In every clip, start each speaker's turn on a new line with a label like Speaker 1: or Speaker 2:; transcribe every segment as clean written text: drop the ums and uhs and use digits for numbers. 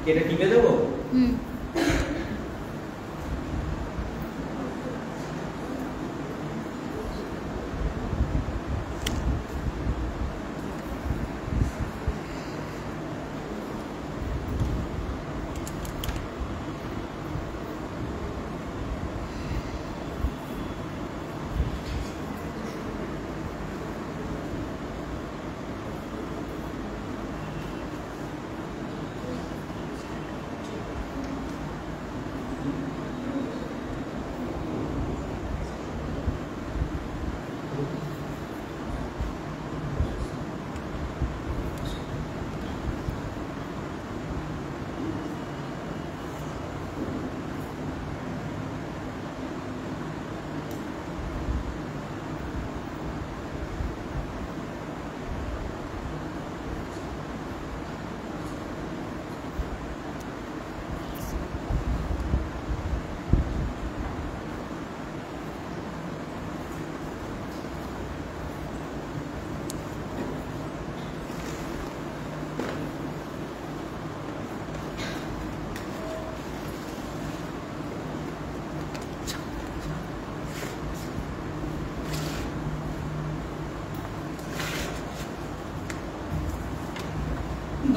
Speaker 1: এটা টিপে দেবো।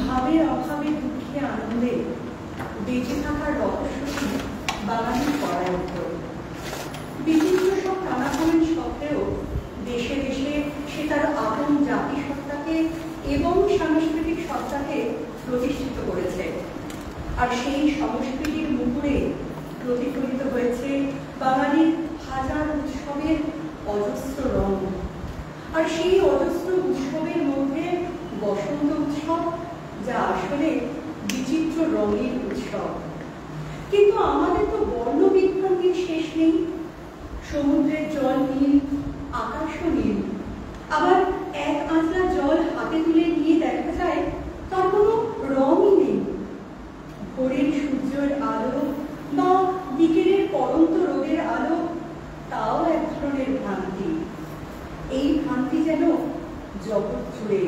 Speaker 2: ভাবের অভাবে দুঃখে আনন্দে বেঁচে থাকার রহস্যটি বাঙালির পরায়ত্ত। বিচিত্র সব টানাপোড়েন সত্ত্বেও দেশে দেশে সে তার আপন জাতিসত্তাকে এবং সাংস্কৃতিক সত্তাকে প্রতিষ্ঠিত করেছে। আর সেই সংস্কৃতির মুখে প্রতিফলিত হয়েছে বাঙালির হাজার উৎসবের অজস্র রং। আর সেই অজস্র উৎসবের মধ্যে বসন্ত উৎসব, যা আসলে বিচিত্র রঙের উৎসব। কিন্তু আমাদের তো বর্ণ বিভ্রান্তির শেষ নেই। সমুদ্রের জল নীল, আকাশও নীল। আবার এক আঁচলা জল হাতে তুলে নিয়ে দেখা যায় তার কোনো রঙই নেই। ভোরের সূর্যের আলো বা বিকেলের পড়ন্ত রোদের আলো, তাও এক ধরনের ভ্রান্তি। এই ভ্রান্তি যেন জগৎ জুড়ে,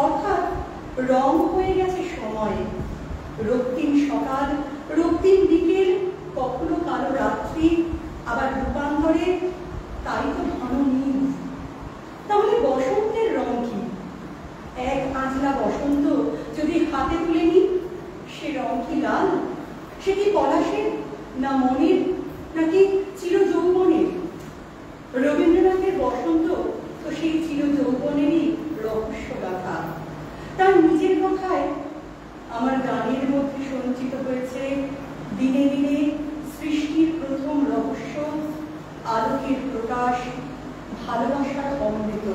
Speaker 2: অর্থাৎ রং হয়ে গেছে সময়। রক্তিম সকাল, রক্তিম বিকেল, কখনো কালো রাত্রি, আবার রূপান্তরে তাই তো ঘন নীল। তাহলে বসন্তের রং কি? এক আঁচলা বসন্ত যদি হাতে তুলে নিই, সে রং কি লাল? সে কি পলাশের, না মনের, নাকি চির যৌবনের? রবীন্দ্রনাথের বসন্ত তো সেই চির যৌবনেরই রহস্য গাথা। তার নিজের কথায় আমার গানের মধ্যে সঞ্চিত হয়েছে দিনে দিনে সৃষ্টির প্রথম রহস্য, আলোকের প্রকাশ, ভালোবাসার অমৃত।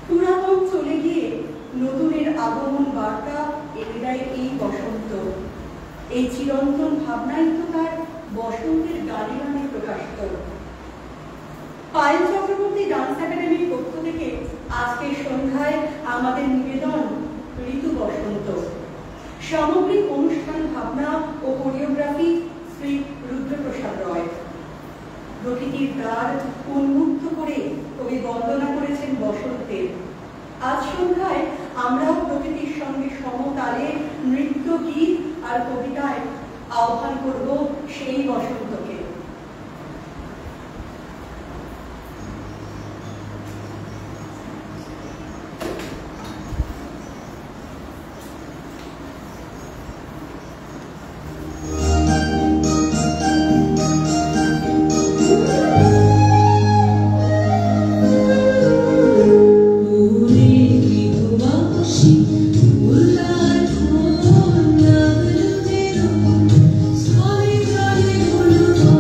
Speaker 2: পুরাতন চলে গিয়ে নতুনের আগমন বার্তা এনে দেয় এই বসন্ত। এই চিরন্তন ভাবনাই তো তার বসন্তের গানে গানে প্রকাশিত। পায়েল চক্রবর্তী ডান্স একাডেমির পক্ষ থেকে আজকের সন্ধ্যায় আমাদের নিবেদন ঋতু বসন্ত। সামগ্রিক অনুষ্ঠান ভাবনা ও কোরিওগ্রাফি শ্রী রুদ্রপ্রসাদ রয়। প্রকৃতির দ্বার উন্মুক্ত করে কবি বন্দনা করেছেন বসন্তের। আজ সন্ধ্যায় আমরাও প্রকৃতির সঙ্গে সমতালে নৃত্য, গীত আর কবিতায় আহ্বান করব সেই বসন্তকে।
Speaker 3: Swami Gari Guru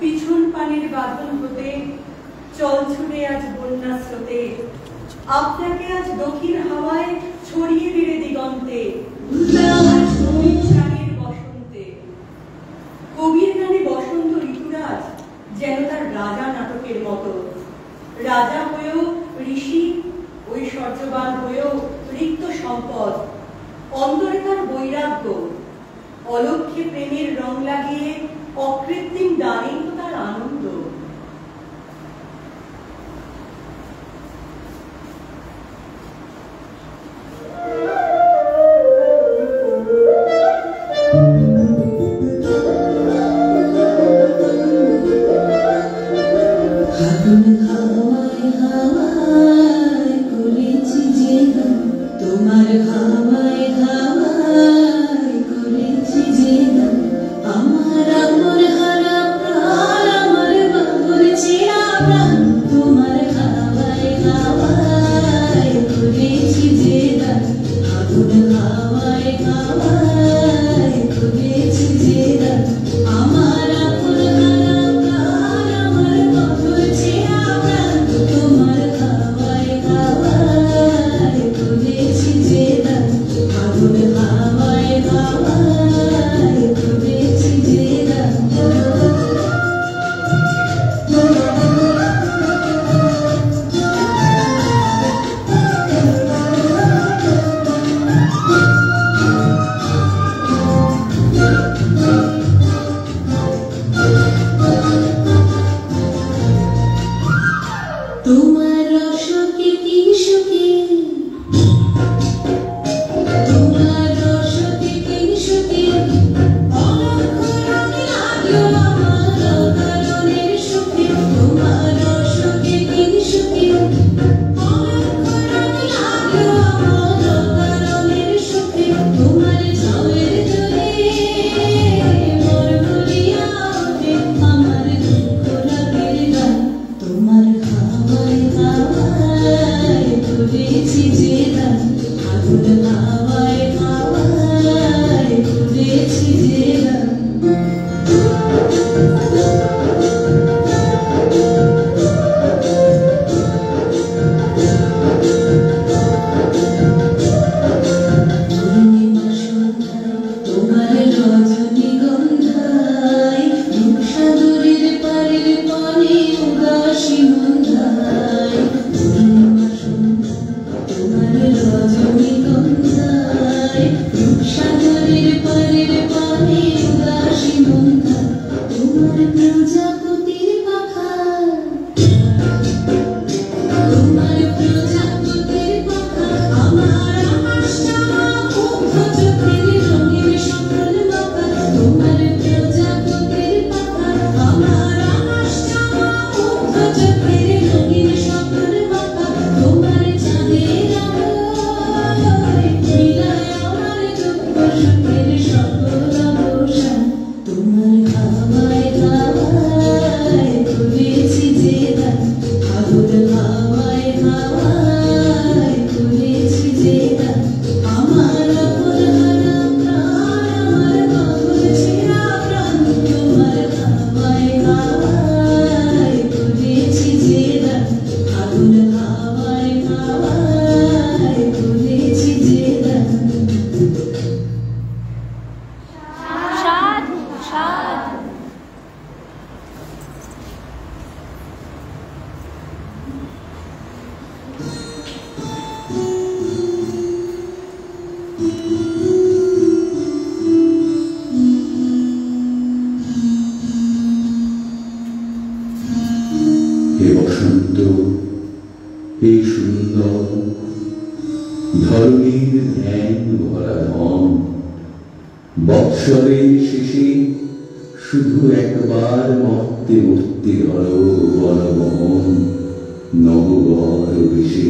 Speaker 2: পিছন পানির বাঁধন হতে চল ছুটে আজ বন্যা স্রোতে, আপনাকে আজ দক্ষিণ হাওয়ায় ছড়িয়ে দিলে দিগন্তে বসন্তে। কবির গানে বসন্ত ঋতুরাজ যেন তার রাজা নাটকের মতো, রাজা হয়েও ঋষি, ঐশ্বর্যবান হয়েও রিক্ত সম্পদ, অন্তরে তার বৈরাগ্য, অলক্ষ্যে প্রেমের রং লাগিয়ে অকৃত্রিম দানেই তো তার আনন্দ।
Speaker 1: আমার হারা প্রাণ আমার বৎসরের শেষে শুধু একবার মর্তে মূর্তি ধর বনবন নববর বেশে।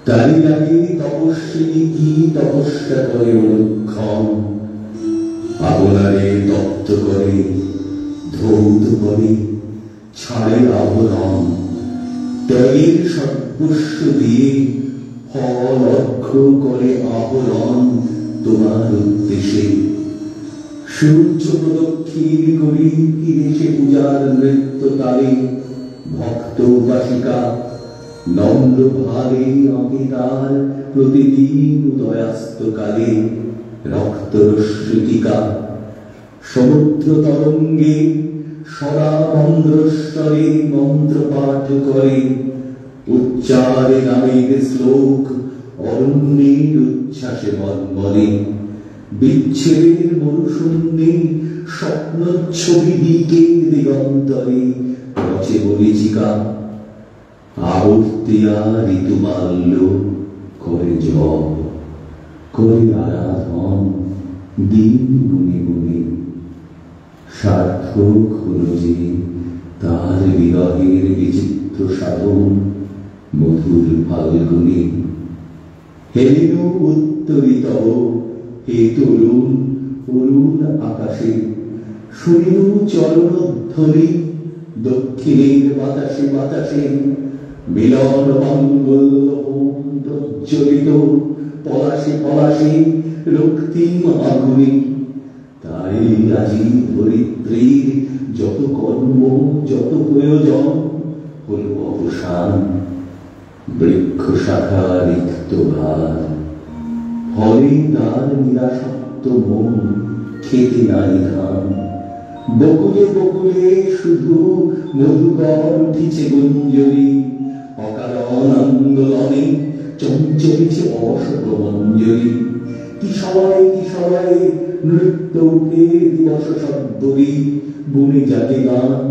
Speaker 1: তারই লাগে তপস্বিনী কি তপস্যা করে অনুক্ষণ, আপনারে তপ্ত করে ধৌত করে ছাড়ে আবরণ। ত্যাগের সর্বস্ব দিয়ে ফল অর্ঘ্য করে আবরণ তোমার উদ্দেশ্যে। সূর্য প্রদক্ষিণ করি কিনেছে পূজার নৃত্য তালে, ভক্ত উপাসিকা নম্র ভাবে আঁকে তার প্রতিদিন উদয়াস্ত কালে রক্ত রশ্মিকা। সমুদ্র তরঙ্গে সদা মন্দ্রস্বরে মন্ত্র পাঠ করে, উচ্চারে নামের শ্লোক অরণ্যের উচ্ছ্বাসে মনমনে। বিচ্ছেদের মরুশূন্যে স্বপ্ন ছবি দিকে দিগন্তরে রচে মরীচিকা। আবর্তিয়া ঋতুমাল্য করে জপ করে আরাধন দিন গুনে গুনে। সার্থক হল যে তার বিরহের বিচিত্র সাধন মধুর ফাল্গুনে। হেলেনু উত্তরিতব হে তরুণ অরুণ আকাশে, শুনিনু চরণধ্বনি দক্ষিণের বাতাসে বাতাসে। মিলন মঙ্গল প্রজ্বলিত পলাশে পলাশে রক্তিম আগুনে। তাই আজি ধরিত্রীর যত কর্ম যত প্রয়োজন হল অবসান। বৃক্ষ শাখা রিক্ত ভার, ফলে তার নিরাসক্ত মন খেতে নাই ধান। বকুলে বকুলে শুধু মধুকর উঠিছে গুঞ্জরি, অকারণ আন্দোলনে চঞ্চলিছে অশোকমঞ্জরি। কি সবাই নৃত্য উঠে দিবস শব্দরি, বনে জাগে গান।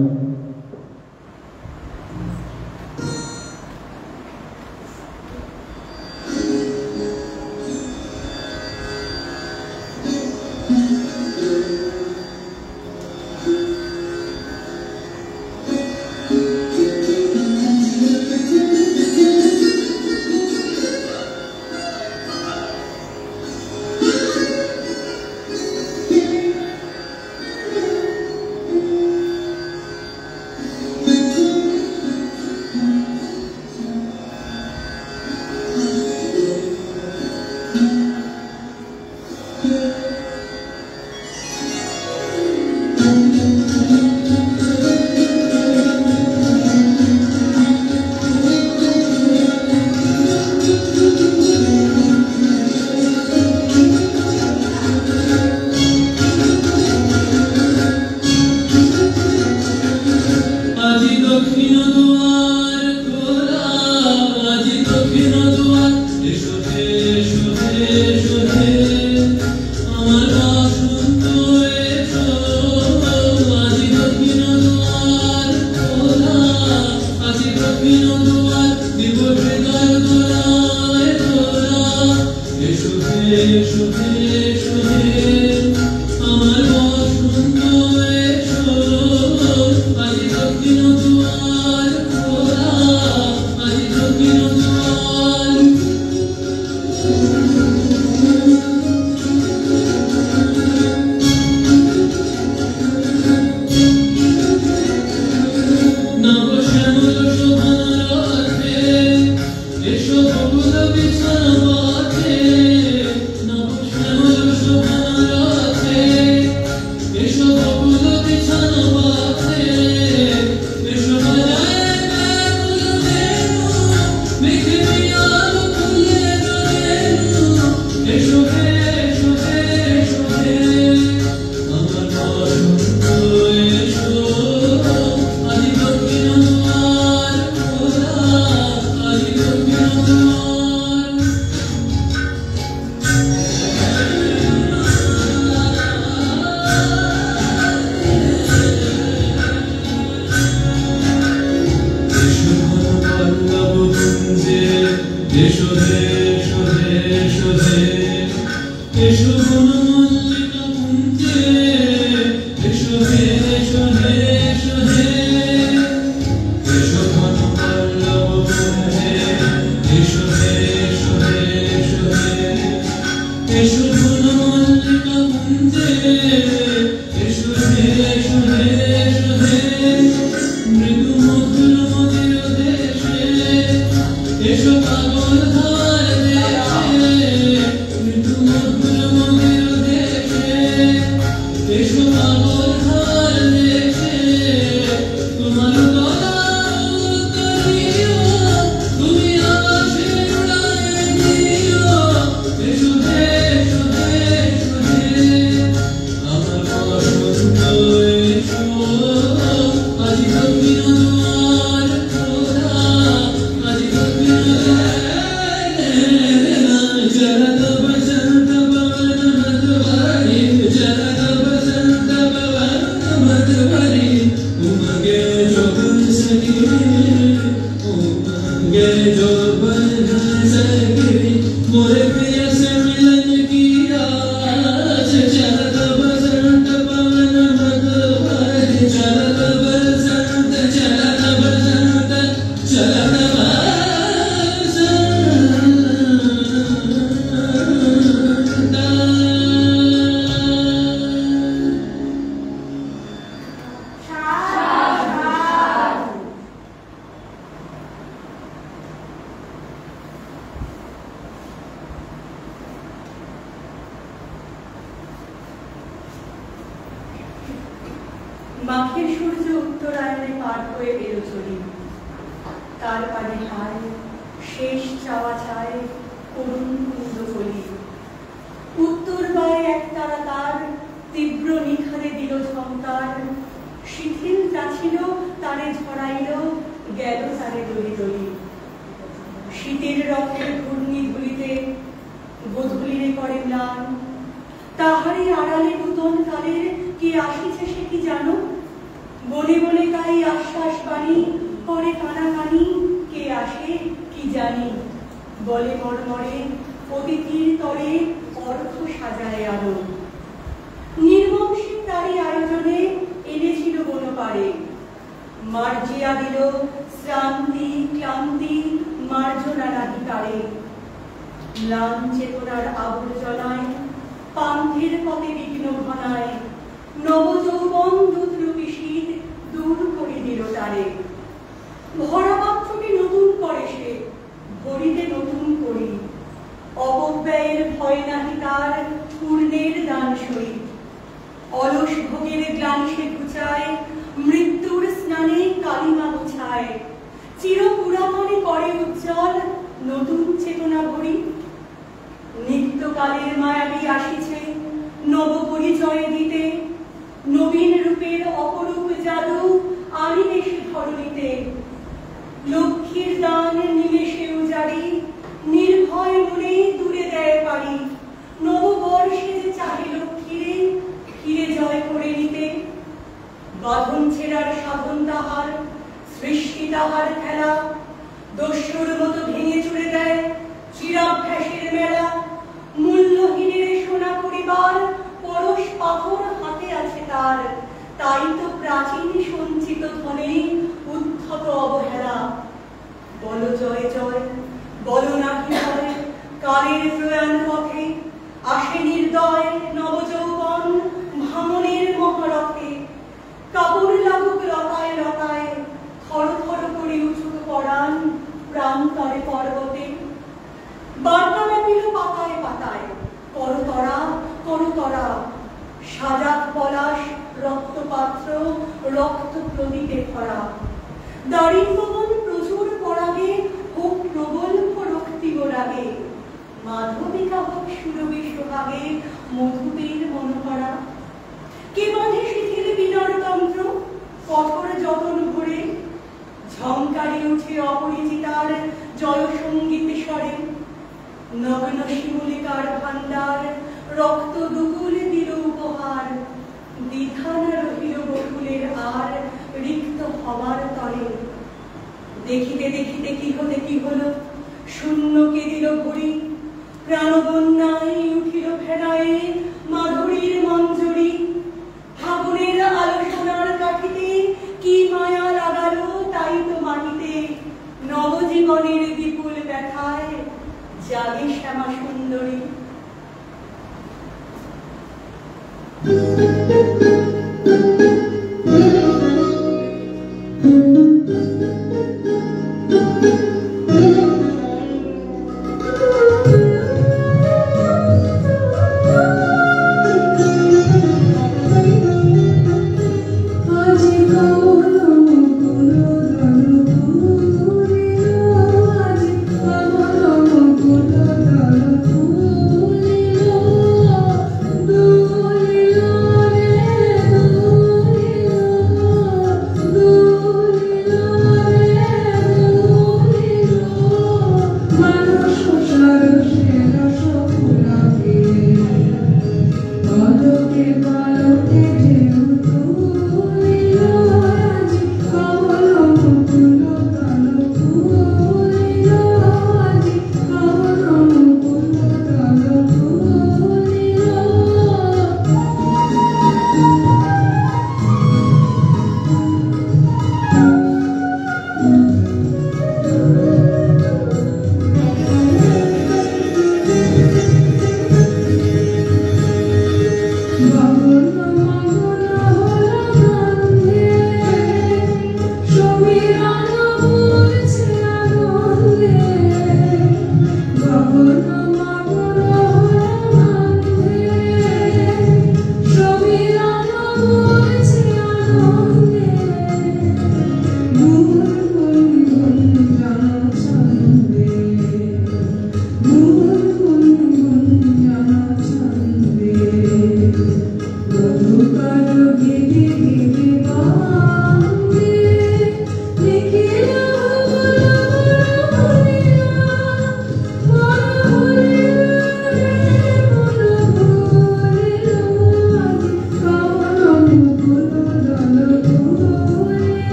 Speaker 2: মাঘের সূর্য উত্তরায়ণে পার হয়ে এলো চলি, তার পানে হায় শেষ চাওয়া চায় করুণ কুন্দ কলি। উত্তর বায়ে এক তারা তার তীব্র নিখারে দিল ঝংকার, শিথিল যাচ্ছিল তারে ঝরাইল, গেল তারে দলি দলি। শীতের রথের ঘূর্ণি ধুলিতে গোধূলিরে করে ম্লান, তাহারই আড়ালে নূতন কালের কে আসিছে সে কি জানো? বলে বলে তাই আশ্বাস বাণী করে কানাকানি, কে আসে কি জানি? বলে মর্মরে অতিথির তরে অর্থ সাজায় আলো। নির্বংশী তারই আয়োজনে এনেছিল বনপাড়ে, মার্জিয়া দিল শ্রান্তি ক্লান্তি মার্জনা নাহি কারে। ম্লান চেতনার আবর্জনায় পান্থের পথে বিঘ্ন ঘনায়, নবযৌবন দুধরূপী শীত দূর করে দিল তারে। ভরা পাত্রকে নতুন করে সে ভরিতে নতুন করি, অপব্যয়ের ভয় নাহি তার পূর্ণের দান সই। অলস ভোগের গ্লানি সে ঘুচায়, মৃত্যুর স্নানে কালিমা মুছায়। চির পুরাতনে করে উজ্জ্বল নতুন চেতনা ভরি, নিত্যকালের মায়াবী আসিছে নব পরিচয় দিতে। নবীন রূপের অপরূপ জাদু আনিবে সে ধরণীতে। লক্ষ্মীর দান নিমেষে উজাড়ি, নির্ভয় মনে দূরে দেয় পারি। নববর্ষে যে চাহে লক্ষ্মীরে ফিরে জয় করে নিতে। বাঁধন ছেড়ার সাধন তাহার, সৃষ্টি তাহার খেলা। দস্যুর মতো ভেঙে চুড়ে দেয় চিরাভ্যাসের মেলা। মূল্যহীনের সোনা পরিবার পরশ পাথর হাতে আছে তার, তাই তো প্রাচীন সঞ্চিত ধনে উদ্ধত অবহেলা। বল জয় জয়, বল নাহি ভয়, কালের প্রয়াণ পথে আসে নির্দয় নবযৌবন ভাঙনের মহারথে। কাপড় লাগুক লতায় লতায়, থর থর করে উঁচুক পরাণ প্রান্তরে পর্বতে। বার্তা ব্যাপিল পাতায় পাতায়, করতরা করতরা। সাজাত পলাশ রক্তপাত্র রক্ত প্রদীপে ভরা। দারিদ্রবন প্রচুর পরাগে হোক প্রবল রক্তিব রাগে। মাধবিকা হোক সুরবি সোহাগে মধুবীর মনোহরা। কে বাঁধে শিথিল বিনর তন্ত্র কঠোর যতন ভরে। ঝংকারে উঠে অপরিচিতার জয় সঙ্গীত স্বরে। নগ্ন শিমুলিকার ভান্ডার রক্ত দুকুল দিল উপহার। দ্বিধা না রহিল বকুলের আর রিক্ত হবার তরে। দেখিতে দেখিতে কি হতে কি হলো, শূন্যকে দিল ভরি। প্রাণবন্যায় উঠিল ফেরায়ে মাধুরীর মঞ্জরি। ফাগুনের আলোচনার কাঠিতে কি মায়া লাগালো তাই তো মাটিতে। নবজীবনের বিপুল ব্যথায় জাগে শ্যামা সুন্দরী।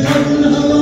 Speaker 3: Agun hawa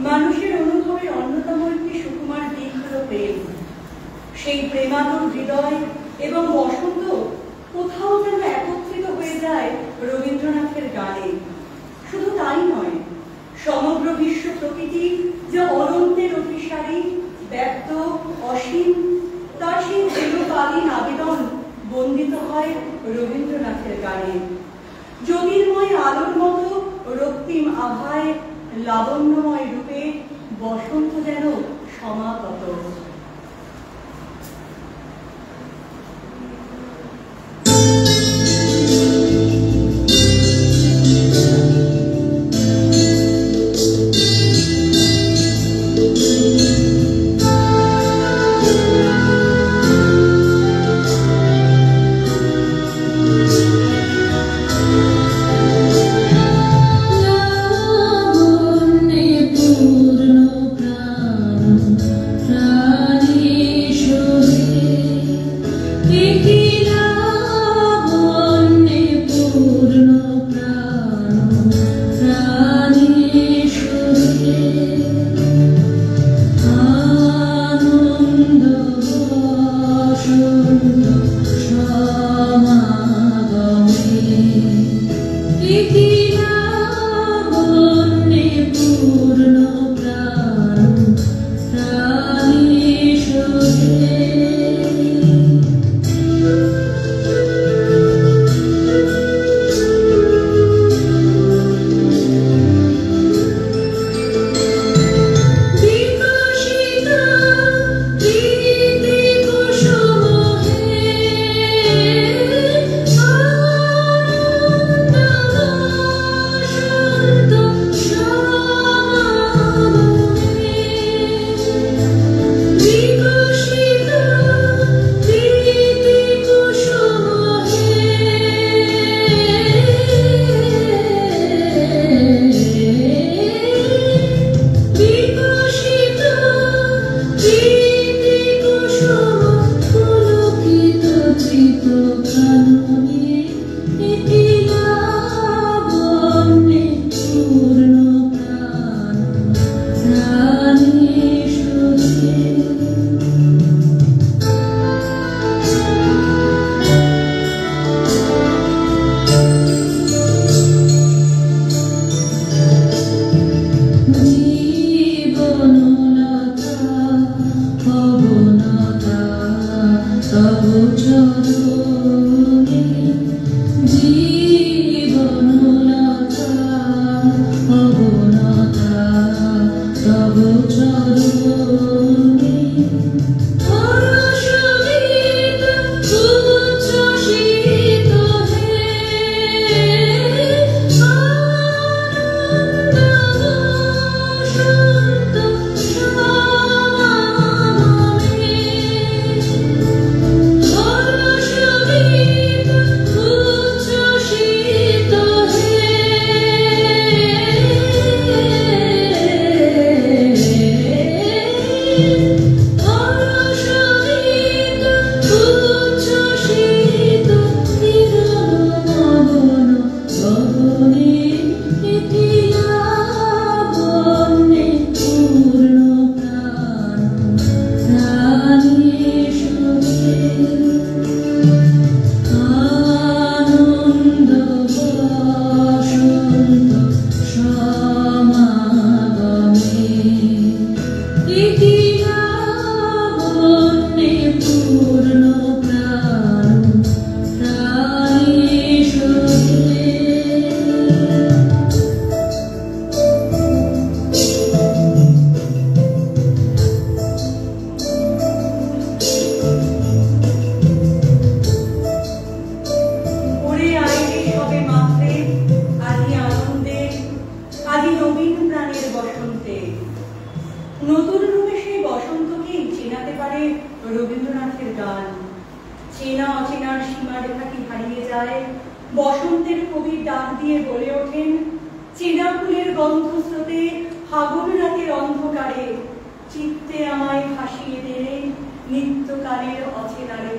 Speaker 2: মানুষের অনুভবের অন্যতম একটি সুকুমার দিক হল প্রেম। সেই প্রেমাতুর হৃদয় এবং বসন্ত কোথাও যেন একত্রিত হয়ে যায় রবীন্দ্রনাথের গানে। শুধু তাই নয়, সমগ্র বিশ্ব প্রকৃতি যা অনন্তের অভিসারী, ব্যক্ত, অসীম, তার সেই চিরকালীন আবেদন বন্দিত হয় রবীন্দ্রনাথের গানে। জ্যোতির্ময় আলোর মতো রক্তিম আভায়, লাবণ্যময় রূপে বসন্ত যেন সমাগত।
Speaker 3: পূর্ণ প্রাণ
Speaker 2: বসন্তের কবির ডাক দিয়ে বলে ওঠেন, চেনা ফুলের গন্ধ স্রোতে ফাগুন রাতের অন্ধকারে চিত্তে আমায় ভাসিয়ে দেবে নিত্যকালের অচেনারে।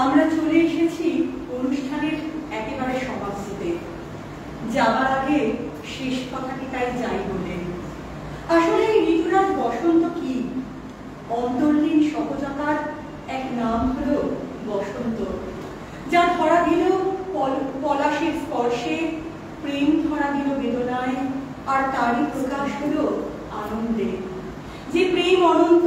Speaker 2: আমরা চলে এসেছি অনুষ্ঠানের একেবারে সমাপ্তিতে। যাবার আগে শেষ কথাটি তাই যাই বলে, আসলে ঋতুরাজ বসন্ত কি? অন্তর্লীন সহজতার এক নাম হলো বসন্ত, যা ধরা দিল পলাশের স্পর্শে, প্রেম ধরা দিল বেদনায়, আর তারই প্রকাশ হলো আনন্দে। যে প্রেম অনন্ত,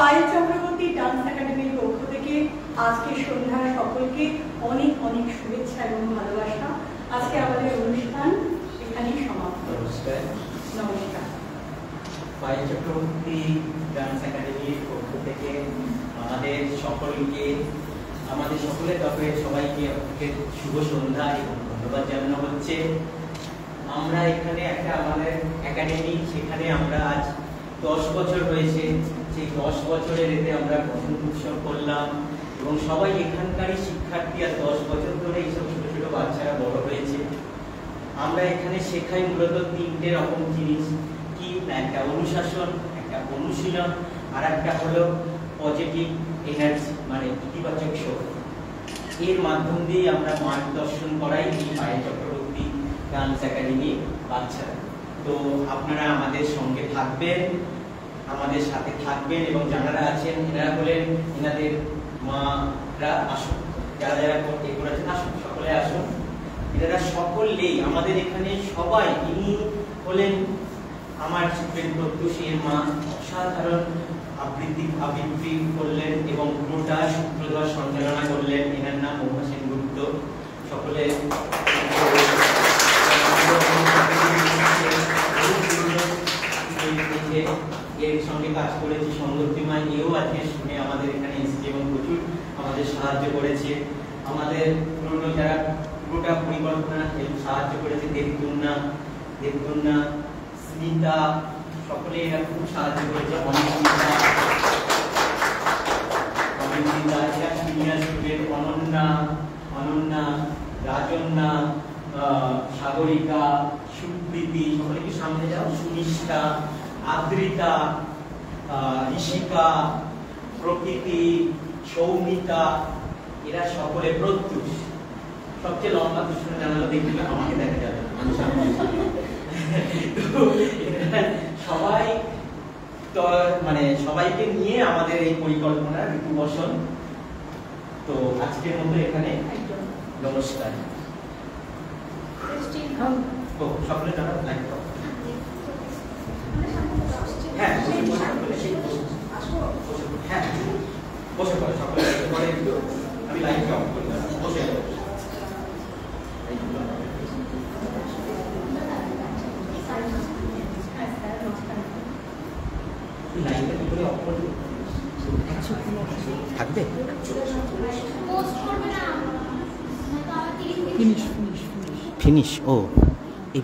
Speaker 2: পায়েল চক্রবর্তী ডান্স একাডেমির পক্ষ থেকে আজকে সন্ধ্যার সকলকে অনেক অনেক শুভেচ্ছা এবং ভালোবাসা। আজকে আমাদের অনুষ্ঠান এখানেই সমাপ্ত। নমস্কার।
Speaker 3: পায়েল চক্রবর্তী ডান্স একাডেমির পক্ষ থেকে আমাদের সকলের তরফে সবাইকে শুভ সন্ধ্যা এবং ধন্যবাদ জানানো হচ্ছে। আমরা এখানে একটা আমাদের একাডেমি, সেখানে আমরা আজ 10 বছর হয়েছে। সেই 10 বছরের এতে আমরা বসন্ত উৎসব করলাম এবং সবাই এখানকারই শিক্ষার্থী, আর 10 বছর ধরে এইসব ছোট ছোট বাচ্চারা বড় হয়েছে। আমরা এখানে শেখাই মূলত 3টে রকম জিনিস। কি না, একটা অনুশাসন, একটা অনুশীলন, আর একটা হলো পজিটিভ এনার্জি, মানে ইতিবাচক শক্তি। এর মাধ্যম দিয়ে আমরা মার্গদর্শন করাই এই পায়েল চক্রবর্তী ডান্স একাডেমি বাচ্চারা। তো আপনারা আমাদের সঙ্গে থাকবেন, আমাদের সাথে থাকবেন, এবং যারা আছেন এনারা হলেন এনাদের মারা। আসুন, যারা যারা এ করেছেন আসুন, সকলে আসুন। এনারা সকলেই আমাদের এখানে সবাই। ইনি হলেন আমার শিল্পের প্রত্যুষের মা। অসাধারণ আবৃত্তি করলেন এবং পুরোটা সূত্রধর সঞ্চালনা করলেন। এনার নাম মহুয়া সেনগুপ্ত। সকলে এর সঙ্গে কাজ করেছি সঙ্গতিমা, এও আজকে শুনে আমাদের এখানে এসেছে এবং প্রচুর আমাদের সাহায্য করেছে। আমাদের পুরনো যারা পুরোটা পরিকল্পনা সাহায্য করেছে দেবদুন্না, স্মিতা, সকলে এরা খুব সাহায্য করেছে। অনিন্দিতা, এরা সিনিয়র স্টুডেন্ট। অনন্যা, রাজন্যা, সাগরিকা, সুপ্রীতি, সকলে কি সামনে যাও। সুনিষ্ঠা, আদ্রিতা, ঋষিকা, প্রকৃতি, সৌমিতা, এরা সকলে। প্রত্যুষ সবচেয়ে লম্বা দুষ্কর্ম জানালো, দেখলে আমাকে দেখা যাবে। সবাই তো মানে সবাইকে নিয়ে আমাদের এই পরিকল্পনার ঋতুবসন। তো আজকের মতো এখানে নমস্কার। সকলে জানা লাইক করো। হ্যাঁ, হ্যাঁ, বসে পড়ে সকলে। পরে একটু আমি লাইট অফ করে দেব। বসে লাইটটা কি করে অফ করব? থাকবে? ফিনিশ। ও এই